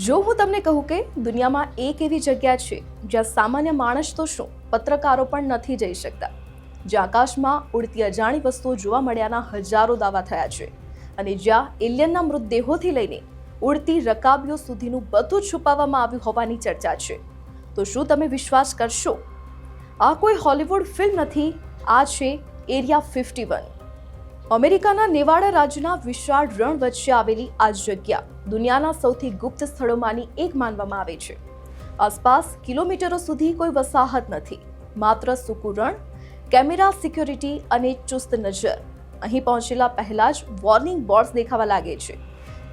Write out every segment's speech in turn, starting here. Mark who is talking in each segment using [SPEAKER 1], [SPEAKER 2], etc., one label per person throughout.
[SPEAKER 1] જો હું તમને કહું કે દુનિયામાં એક એવી જગ્યા છે જ્યાં સામાન્ય માણસ તો શું પત્રકારો પણ નથી જઈ શકતા, જ્યાં આકાશમાં ઉડતી અજાણી વસ્તુઓ જોવા મળ્યાના હજારો દાવા થયા છે અને જ્યાં એલિયનના મૃતદેહોથી લઈને ઉડતી રકાબીઓ સુધીનું બધું છુપાવવામાં આવ્યું હોવાની ચર્ચા છે, તો શું તમે વિશ્વાસ કરશો? આ કોઈ હોલિવૂડ ફિલ્મ નથી, આ છે એરિયા 51। અમેરિકાના નેવાડા રાજ્યના વિશાળ રણ વચ્ચે આવેલી આ જગ્યા દુનિયાના સૌથી ગુપ્ત સ્થળોમાંની એક માનવામાં આવે છે। આસપાસ કિલોમીટરો સુધી કોઈ વસાહત નથી, માત્ર સૂકું રણ, કેમેરા સિક્યોરિટી અને ચુસ્ત નજર। અહીં પહોંચેલા પહેલા જ વોર્નિંગ બોર્ડ્સ દેખાવા લાગે છે,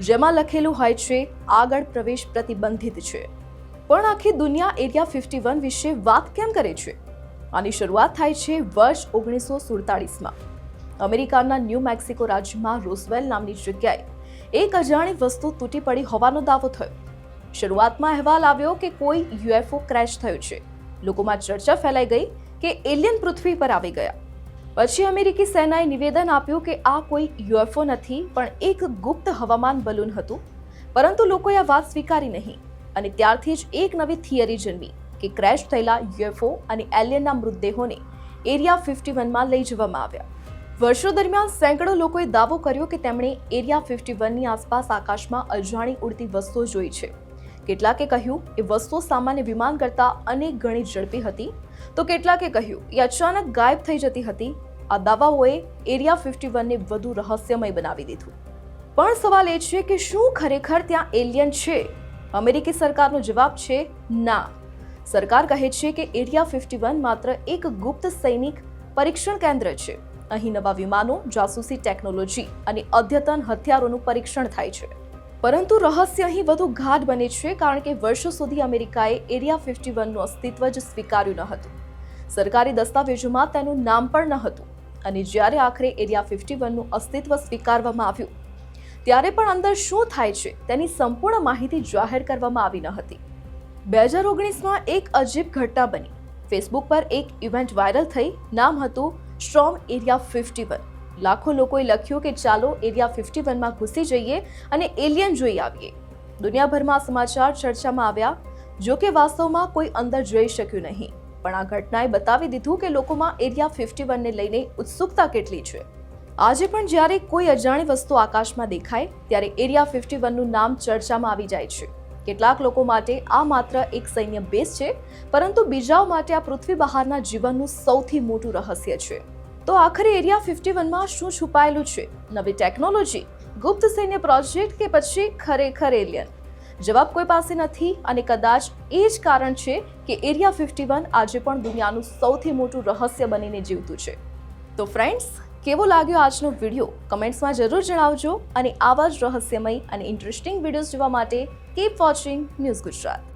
[SPEAKER 1] જેમાં લખેલું હોય છે આગળ પ્રવેશ પ્રતિબંધિત છે। પણ આખી દુનિયા એરિયા 51 વિશે વાત કેમ કરે છે? આની શરૂઆત થાય છે વર્ષ 1947માં। અમેરિકાના ન્યૂ મેક્સિકો રાજ્યમાં રોઝવેલ નામની જગ્યાએ એક અજાણી વસ્તુ તૂટી પડી હોવાનો દાવો થયો। શરૂઆતમાં અહેવાલ આવ્યો કે કોઈ યુએફઓ ક્રેશ થયો છે। લોકોમાં ચર્ચા ફેલાઈ ગઈ કે એલિયન પૃથ્વી પર આવી ગયા। પછી અમેરિકી સેનાએ નિવેદન આપ્યું કે આ કોઈ યુએફઓ નથી, પણ એક ગુપ્ત હવામાન બલૂન હતું। પરંતુ લોકોએ આ વાત સ્વીકારી નહીં અને ત્યારથી જ એક નવી થિયરી જન્મી કે ક્રેશ થયેલા યુએફઓ અને એલિયનના મૃતદેહોને એરિયા 51માં લઈ જવામાં આવ્યા। વર્ષો દરમિયાન સેંકડો લોકોએ દાવો કર્યો કે તેમણે એરિયા 51ની આસપાસ આકાશમાં અજાણી ઉડતી વસ્તુઓ જોઈ છે। કેટલાકે કહ્યું એ વસ્તુઓ સામાન્ય વિમાન કરતાં અનેક ગણી ઝડપી હતી, તો કેટલાકે કહ્યું એ અચાનક ગાયબ થઈ જતી હતી। આ દાવાઓએ એરિયા 51ને વધુ રહસ્યમય બનાવી દીધું। પણ સવાલ એ છે કે શું ખરેખર ત્યાં એલિયન છે? અમેરિકી સરકારનો જવાબ છે ના। સરકાર કહે છે કે એરિયા 51 માત્ર એક ગુપ્ત સૈનિક પરીક્ષણ કેન્દ્ર છે। અહીં નવા વિમાનો, જાસૂસી ટેકનોલોજી અને અદ્યતન હથિયારોનું પરીક્ષણ થાય છે। પરંતુ રહસ્ય અહીં વધુ ગાઢ બને છે, કારણ કે વર્ષો સુધી અમેરિકાએ એરિયા 51નું અસ્તિત્વ જ સ્વીકાર્યું ન હતું। સરકારી દસ્તાવેજોમાં તેનું નામ પણ ન હતું અને જ્યારે આખરે એરિયા 51નું અસ્તિત્વ સ્વીકારવામાં આવ્યું, ત્યારે પણ અંદર શું થાય છે તેની સંપૂર્ણ માહિતી જાહેર કરવામાં આવી ન હતી। 2019માં એક અજીબ ઘટના બની। ફેસબુક પર એક ઇવેન્ટ વાયરલ થઈ, નામ હતું સ્ટ્રોમ એરિયા 51। લાખો લોકોએ લખ્યું કે ચાલો એરિયા 51માં ઘૂસી જઈએ અને એલિયન જોઈ આવીએ। દુનિયાભરમાં સમાચાર ચર્ચામાં આવ્યા, જો કે વાસ્તવમાં કોઈ અંદર જઈ શક્યું નહીં। પણ આ ઘટનાએ બતાવી દીધું કે લોકોમાં એરિયા 51ને લઈને ઉત્સુકતા કેટલી છે। આજે પણ જ્યારે કોઈ અજાણી વસ્તુ આકાશમાં દેખાય, ત્યારે એરિયા 51નું નામ ચર્ચામાં આવી જાય છે। કેટલાક લોકો માટે આ માત્ર એક સૈન્ય બેઝ છે, પરંતુ બીજાઓ માટે આ પૃથ્વી બહારના જીવનનું સૌથી મોટું રહસ્ય છે। તો આખરે એરિયા 51માં શું છુપાયેલું છે? નવી ટેકનોલોજી, ગુપ્ત સૈન્ય પ્રોજેક્ટ કે પછી ખરેખર એલિયન? જવાબ કોઈ પાસે નથી અને કદાચ એ જ કારણ છે કે એરિયા 51 આજે પણ દુનિયાનું સૌથી મોટું રહસ્ય બનીને જીવતું છે। તો ફ્રેન્ડ્સ, કેવો લાગ્યો આજનો વિડીયો? કમેન્ટ્સમાં જરૂર જણાવજો અને આવા જ રહસ્યમય અને ઇન્ટરેસ્ટિંગ વિડીયોઝ જોવા માટે કીપ વોચિંગ ન્યૂઝ ગુજરાત।